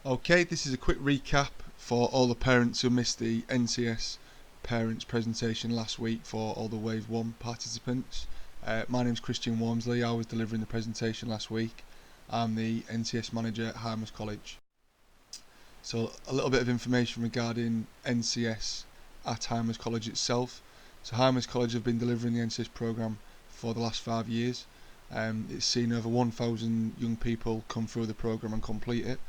Okay, this is a quick recap for all the parents who missed the NCS parents presentation last week for all the Wave 1 participants. My name's Christian Wormsley. I was delivering the presentation last week. I'm the NCS manager at Harmers College. So a little bit of information regarding NCS at Harmers College itself. So Harmers College have been delivering the NCS programme for the last 5 years. It's seen over 1,000 young people come through the programme and complete it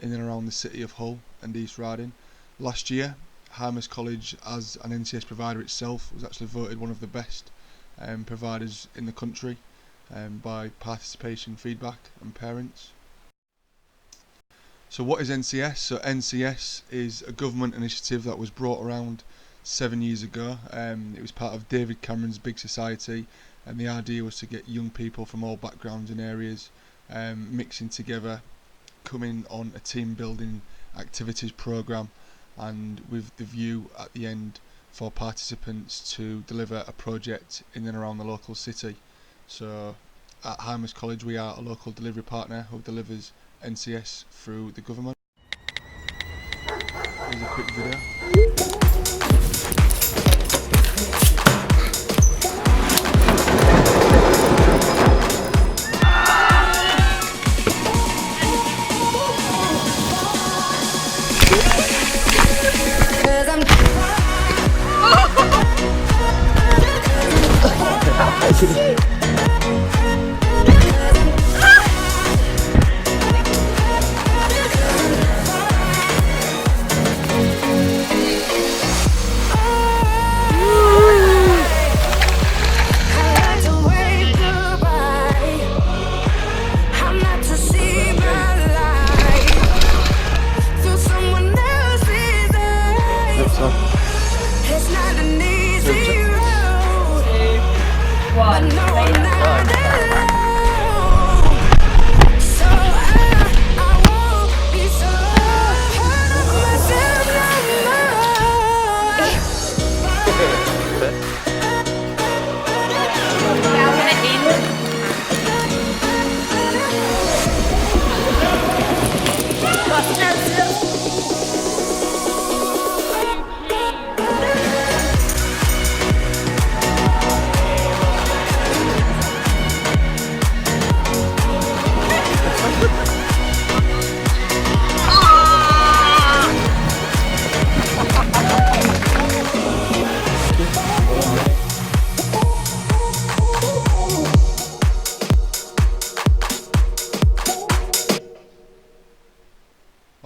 in and around the city of Hull and East Riding. Last year, Harmers College as an NCS provider itself was actually voted one of the best providers in the country by participation feedback and parents. So what is NCS? So NCS is a government initiative that was brought around 7 years ago. It was part of David Cameron's Big Society, and the idea was to get young people from all backgrounds and areas mixing together, coming on a team building activities programme, and with the view at the end for participants to deliver a project in and around the local city. So at Harmers College we are a local delivery partner who delivers NCS through the government. Here's a quick video.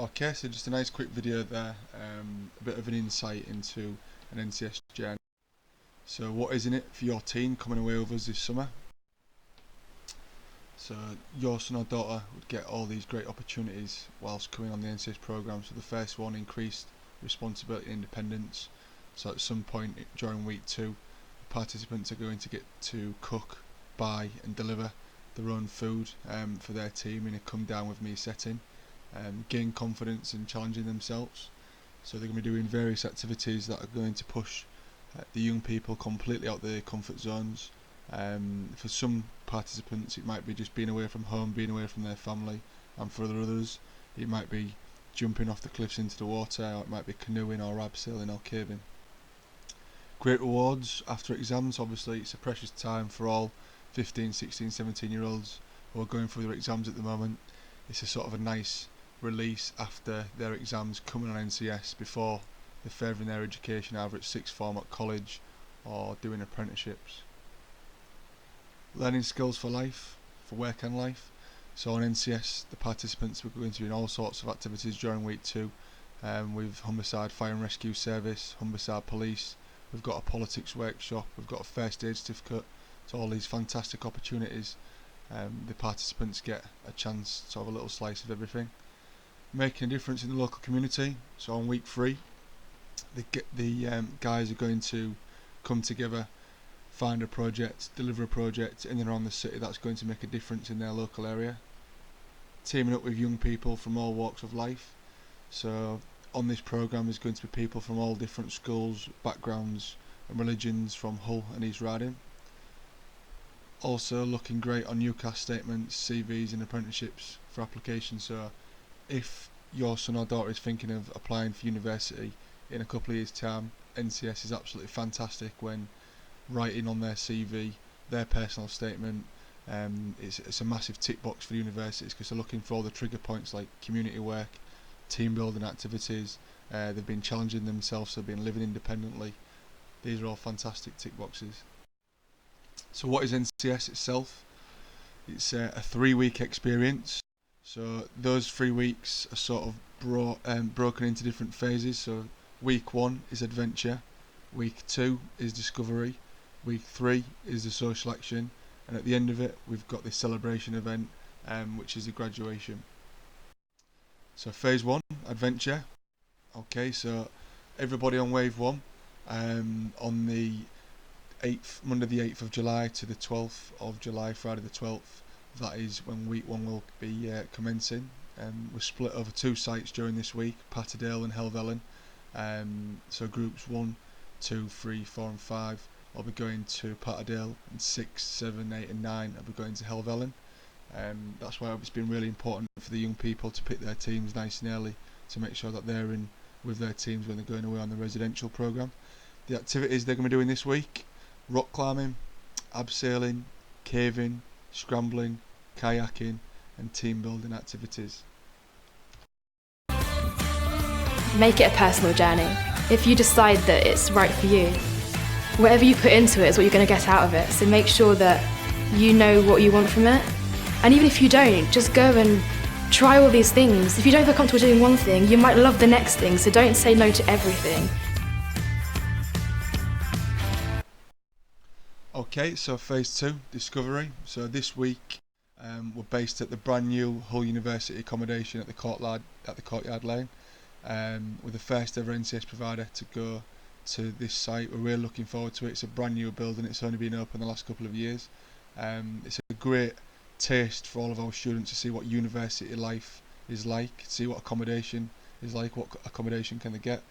Okay, so just a nice quick video there, a bit of an insight into an NCS journey. So what is in it for your teen coming away with us this summer? So your son or daughter would get all these great opportunities whilst coming on the NCS programme. So the first one, increased responsibility and independence. So at some point during week 2, participants are going to get to cook, buy and deliver their own food for their team in a come down with me setting. Gain confidence and challenging themselves. So they're going to be doing various activities that are going to push the young people completely out their comfort zones. For some participants it might be just being away from home, being away from their family, and for others it might be jumping off the cliffs into the water, or it might be canoeing or abseiling or caving. Great rewards after exams. Obviously it's a precious time for all 15, 16, 17 year olds who are going through their exams at the moment. It's a sort of a nice release after their exams coming on NCS before they're furthering their education either at sixth form at college or doing apprenticeships. Learning skills for life, for work and life. So on NCS the participants were going to be in all sorts of activities during week 2 with Humberside Fire and Rescue Service, Humberside Police. We've got a politics workshop, we've got a first aid certificate. So all these fantastic opportunities. The participants get a chance to have a little slice of everything. Making a difference in the local community. So on week 3 the guys are going to come together, find a project, deliver a project in and around the city that's going to make a difference in their local area. Teaming up with young people from all walks of life. So on this programme there's going to be people from all different schools, backgrounds and religions from Hull and East Riding. Also looking great on UCAS statements, CVs and apprenticeships for application. So if your son or daughter is thinking of applying for university in a couple of years' time, NCS is absolutely fantastic when writing on their CV, their personal statement. It's a massive tick box for the universities because they're looking for all the trigger points like community work, team building activities. They've been challenging themselves, they've been living independently. These are all fantastic tick boxes. So what is NCS itself? It's a 3-week experience. So those 3 weeks are sort of broken into different phases. So week 1 is adventure, week 2 is discovery, week 3 is the social action, and at the end of it we've got this celebration event, which is the graduation. So phase 1, adventure. Okay, so everybody on wave 1, on the 8th, Monday the 8th of July to the 12th of July, Friday the 12th, that is when week 1 will be commencing. We're split over 2 sites during this week, Patterdale and Helvellyn. So groups 1, 2, 3, 4 and 5 will be going to Patterdale, and 6, 7, 8 and 9 will be going to Helvellyn. That's why it's been really important for the young people to pick their teams nice and early to make sure that they're in with their teams when they're going away on the residential programme. The activities they're going to be doing this week: rock climbing, abseiling, caving, scrambling, kayaking and team building activities. Make it a personal journey. If you decide that it's right for you, whatever you put into it is what you're going to get out of it. So make sure that you know what you want from it. And even if you don't, just go and try all these things. If you don't feel comfortable doing one thing, you might love the next thing, so don't say no to everything. Okay, so phase 2, discovery. So this week we're based at the brand new Hull University accommodation at the Courtyard Lane. We're the first ever NCS provider to go to this site. We're really looking forward to it. It's a brand new building, it's only been open the last couple of years. It's a great taste for all of our students to see what university life is like, see what accommodation is like, what accommodation can they get.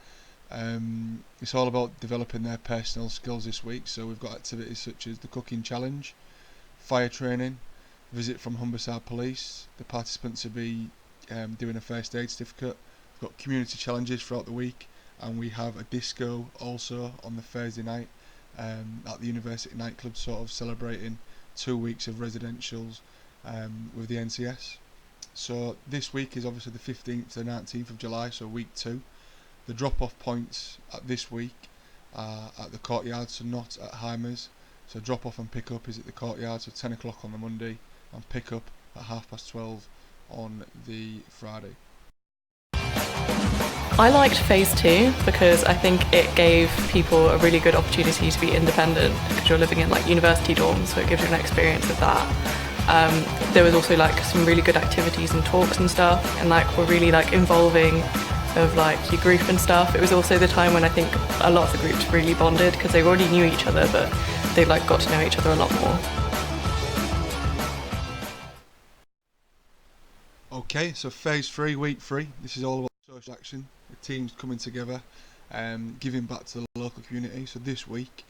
It's all about developing their personal skills this week, so we've got activities such as the cooking challenge, fire training, visit from Humberside Police. The participants will be doing a first aid certificate. We've got community challenges throughout the week, and we have a disco also on the Thursday night at the University nightclub, sort of celebrating 2 weeks of residentials with the NCS. So this week is obviously the 15th to the 19th of July, so week 2. The drop-off points at this week are at the Courtyard, so not at Heimers. So drop-off and pick-up is at the Courtyard, so 10 o'clock on the Monday, and pick-up at 12:30 on the Friday. I liked phase 2 because I think it gave people a really good opportunity to be independent because you're living in like university dorms, so it gives you an experience of that. There was also like some really good activities and talks and stuff, and like were really like involving of like your group and stuff. It was also the time when I think a lot of the groups really bonded because they already knew each other, but they like got to know each other a lot more. Okay, so phase 3, week 3, this is all about social action, the teams coming together, giving back to the local community. So this week,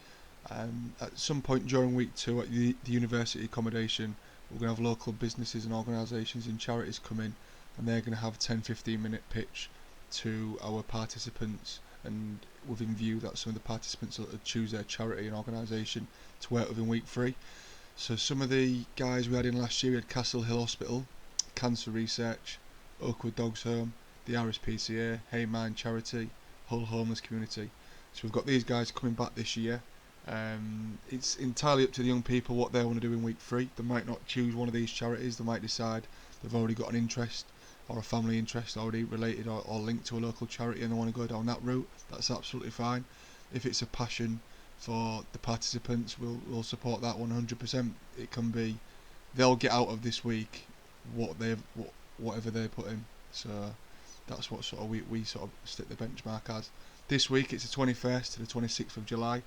at some point during week 2 at the university accommodation, we're going to have local businesses and organisations and charities come in, and they're going to have a 10-15 minute pitch to our participants, and within view that some of the participants will choose their charity and organisation to work with in week 3. So some of the guys we had in last year, we had Castle Hill Hospital, Cancer Research, Oakwood Dogs Home, the RSPCA, Hey Mind Charity, Hull Homeless Community. So we've got these guys coming back this year. It's entirely up to the young people what they want to do in week 3. They might not choose one of these charities, they might decide they've already got an interest or a family interest already related or linked to a local charity and they want to go down that route. That's absolutely fine. If it's a passion for the participants, we'll support that 100%. It can be, they'll get out of this week whatever they put in. So that's what sort of we sort of stick the benchmark as. This week it's the 21st to the 26th of July,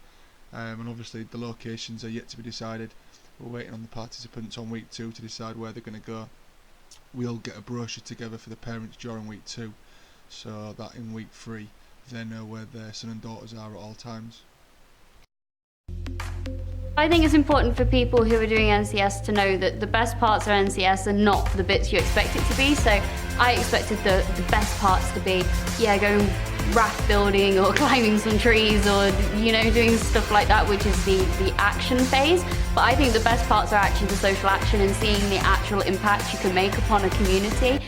and obviously the locations are yet to be decided. We're waiting on the participants on week 2 to decide where they're going to go. We'll get a brochure together for the parents during week 2, so that in week 3 they know where their son and daughters are at all times. I think it's important for people who are doing NCS to know that the best parts of NCS are not the bits you expect it to be. So I expected the best parts to be, going raft building or climbing some trees or, doing stuff like that, which is the action phase. But I think the best parts are actually the social action and seeing the actual impact you can make upon a community.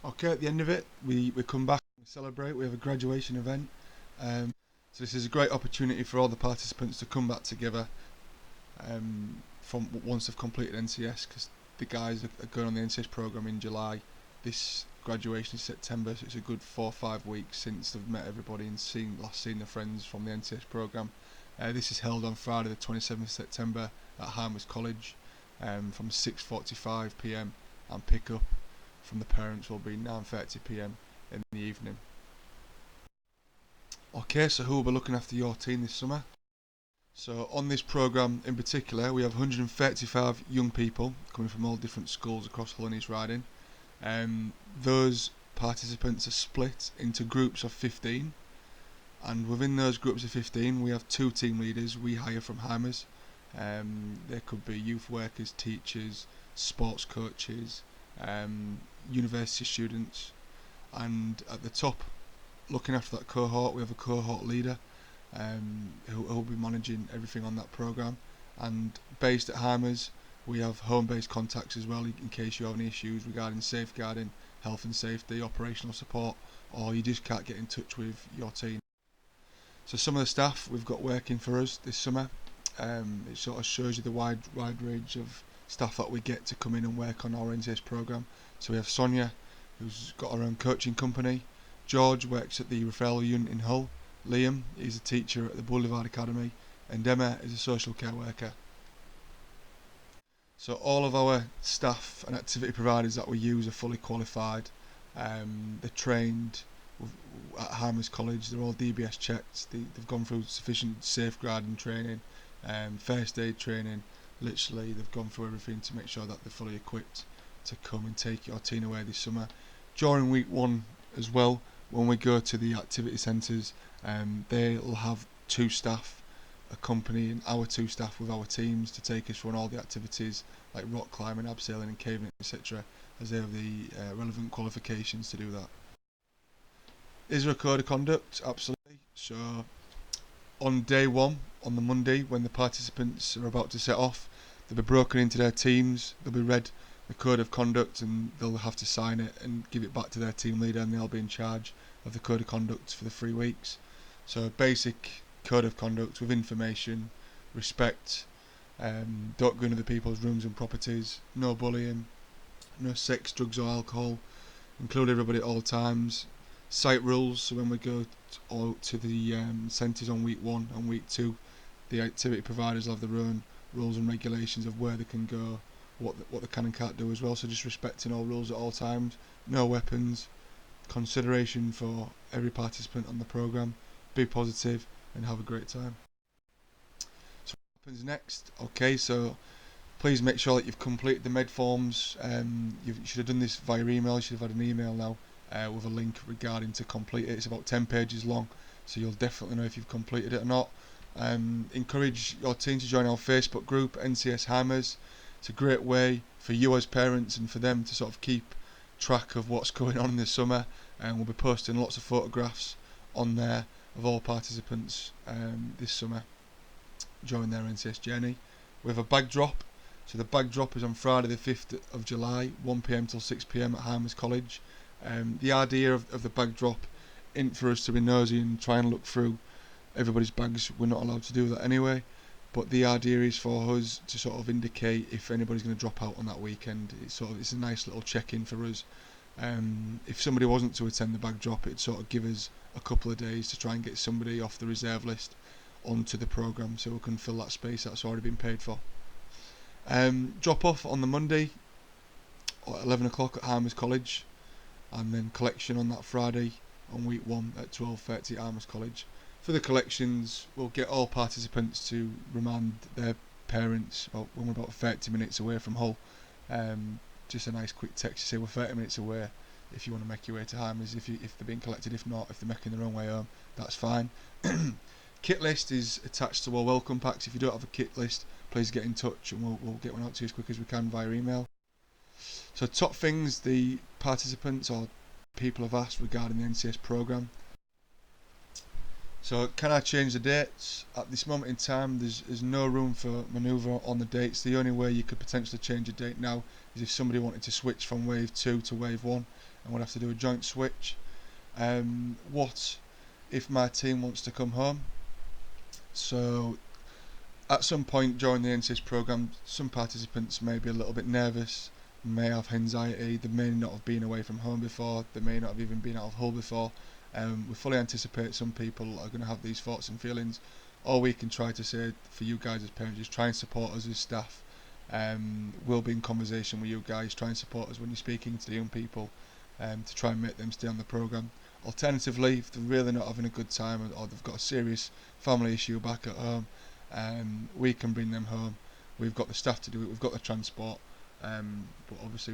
Okay, at the end of it, we come back, we celebrate, we have a graduation event. So this is a great opportunity for all the participants to come back together from once they've completed NCS, because the guys are going on the NCS programme in July. This graduation is September, so it's a good 4 or 5 weeks since they've met everybody and last seen their friends from the NCS programme. This is held on Friday the 27th September at Harmers College from 6:45 PM, and pick up from the parents will be 9:30 PM in the evening. Okay, so who will be looking after your team this summer? So on this programme in particular, we have 135 young people coming from all different schools across Hull and East Riding. Those participants are split into groups of 15, and within those groups of 15 we have 2 team leaders we hire from Harmers. There could be youth workers, teachers, sports coaches, university students, and at the top, looking after that cohort, we have a cohort leader who will be managing everything on that programme. And based at Harmers, we have home-based contacts as well in case you have any issues regarding safeguarding, health and safety, operational support, or you just can't get in touch with your team. So some of the staff we've got working for us this summer, it sort of shows you the wide range of staff that we get to come in and work on our NCS programme. So we have Sonia, who's got her own coaching company. George works at the referral unit in Hull. Liam is a teacher at the Boulevard Academy, and Emma is a social care worker. So all of our staff and activity providers that we use are fully qualified. They're trained at Harmers College. They're all DBS checked. They've gone through sufficient safeguarding training, first aid training. Literally, they've gone through everything to make sure that they're fully equipped to come and take your team away this summer. During week 1 as well, when we go to the activity centres, they'll have 2 staff accompanying our 2 staff with our teams to take us through all the activities like rock climbing, abseiling and caving, etc., as they have the relevant qualifications to do that. Is there a code of conduct? Absolutely. So on day 1, on the Monday, when the participants are about to set off, they'll be broken into their teams, they'll be read the code of conduct, and they'll have to sign it and give it back to their team leader, and they'll be in charge of the code of conduct for the 3 weeks. So basic code of conduct with information, respect, don't go into other people's rooms and properties, no bullying, no sex, drugs or alcohol, include everybody at all times, site rules. So when we go to the centres on week 1 and week 2, the activity providers have their own rules and regulations of where they can go, what they can and can't do as well. So just respecting all rules at all times, no weapons, consideration for every participant on the programme, be positive and have a great time. So what happens next? Okay, so please make sure that you've completed the med forms. You should have done this via email. You should have had an email now with a link regarding to complete it. It's about 10 pages long, so you'll definitely know if you've completed it or not. Encourage your team to join our Facebook group, NCS Harmers. It's a great way for you as parents and for them to sort of keep track of what's going on in the summer, and we'll be posting lots of photographs on there of all participants this summer during their NCS journey. We have a bag drop. So the bag drop is on Friday the 5th of July, 1 PM till 6 PM at Harmers College. The idea of the bag drop isn't for us to be nosy and try and look through everybody's bags. We're not allowed to do that anyway, but the idea is for us to sort of indicate if anybody's going to drop out on that weekend. It's a nice little check-in for us. If somebody wasn't to attend the bag drop, it'd sort of give us a couple of days to try and get somebody off the reserve list onto the programme, so we can fill that space that's already been paid for. Drop off on the Monday at 11 o'clock at Harmers College, and then collection on that Friday on week 1 at 12:30 at Harmers College. For the collections, we'll get all participants to remind their parents when we're about 30 minutes away from Hull. Just a nice quick text to say we're 30 minutes away. If you want to make your way to Harmers, if they're being collected, if not, if they're making their own way home, that's fine. Kit list is attached to our welcome packs. If you don't have a kit list, please get in touch and we'll get one out to you as quick as we can via email. So top things the participants or people have asked regarding the NCS programme. So can I change the dates? At this moment in time there's no room for manoeuvre on the dates. The only way you could potentially change a date now is if somebody wanted to switch from wave 2 to wave 1 and would have to do a joint switch. What if my team wants to come home? So at some point during the NCS programme, some participants may be a little bit nervous, may have anxiety, they may not have been away from home before, they may not have even been out of Hull before. We fully anticipate some people are going to have these thoughts and feelings. All we can try to say for you guys as parents is try and support us as staff. We'll be in conversation with you guys, try and support us when you're speaking to the young people to try and make them stay on the programme. Alternatively, if they're really not having a good time or they've got a serious family issue back at home, we can bring them home. We've got the staff to do it, we've got the transport, but obviously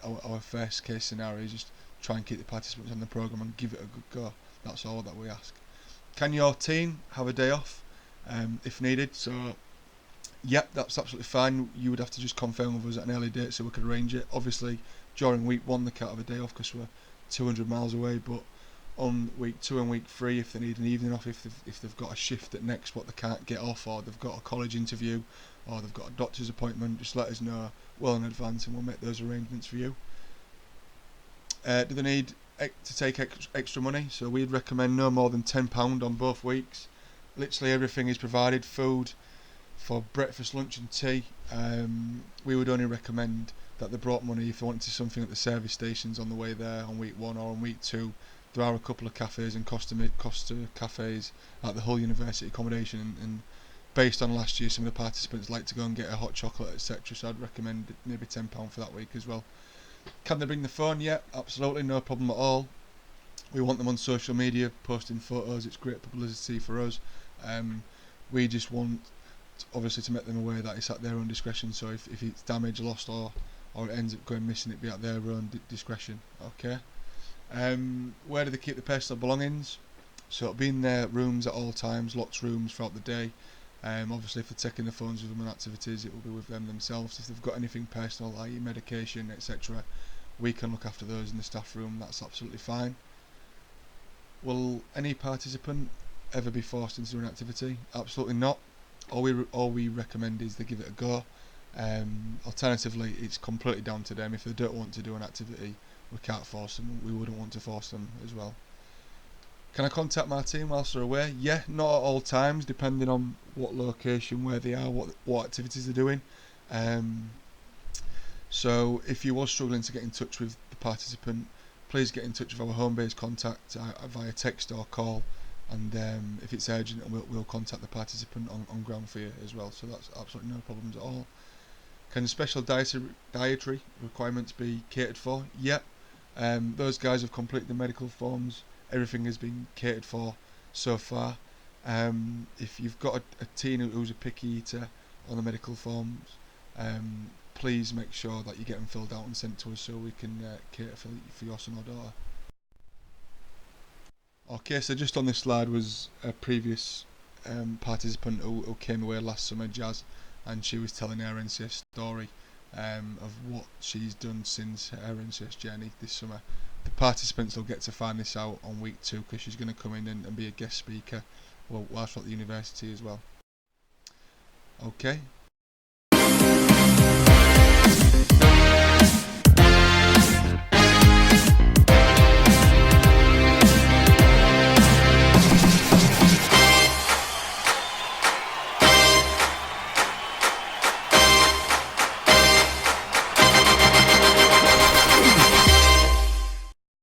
our first case scenario is just try and keep the participants on the programme and give it a good go. That's all that we ask. Can your team have a day off if needed? So yep, that's absolutely fine. You would have to just confirm with us at an early date so we could arrange it. Obviously during week 1 they can't have a day off because we're 200 miles away, but on week 2 and week 3 if they need an evening off, if they've got a shift at next what they can't get off, or they've got a college interview, or they've got a doctor's appointment, just let us know well in advance and we'll make those arrangements for you. Do they need to take extra money? So we'd recommend no more than £10 on both weeks. Literally everything is provided, food for breakfast, lunch and tea. We would only recommend that they brought money if they wanted something at the service stations on the way there on week 1 or on week 2. There are a couple of cafes and Costa cafes at the Hull University accommodation, and based on last year some of the participants like to go and get a hot chocolate, etc. So I'd recommend maybe £10 for that week as well. Can they bring the phone? Yeah, absolutely, no problem at all. We want them on social media posting photos, it's great publicity for us. We just want obviously to make them aware that it's at their own discretion, so if it's damaged, lost or it ends up going missing, it'd be at their own discretion. Okay. Where do they keep the personal belongings? So it'll be in their rooms at all times, locked rooms throughout the day. Obviously if they're taking the phones with them on activities, it will be with them themselves. If they've got anything personal, i.e. medication, etc., we can look after those in the staff room, that's absolutely fine. Will any participant ever be forced into an activity? Absolutely not. All we recommend is they give it a go. Alternatively, it's completely down to them. If they don't want to do an activity, we can't force them. We wouldn't want to force them as well. Can I contact my team whilst they're away? Yeah, not at all times, depending on what location, where they are, what activities they're doing. So if you are struggling to get in touch with the participant, please get in touch with our home-based contact via text or call, and if it's urgent, we'll contact the participant on ground for you as well. So that's absolutely no problems at all. Can special dietary requirements be catered for? Yep. Those guys have completed the medical forms. Everything has been catered for so far. If you've got a teen who's a picky eater on the medical forms, please make sure that you get them filled out and sent to us so we can cater for your son or daughter. Okay, so just on this slide was a previous participant who came away last summer, Jazz, and she was telling her NCS story of what she's done since her NCS journey this summer. The participants will get to find this out on week 2 because she's going to come in and be a guest speaker whilst at the university as well. Okay,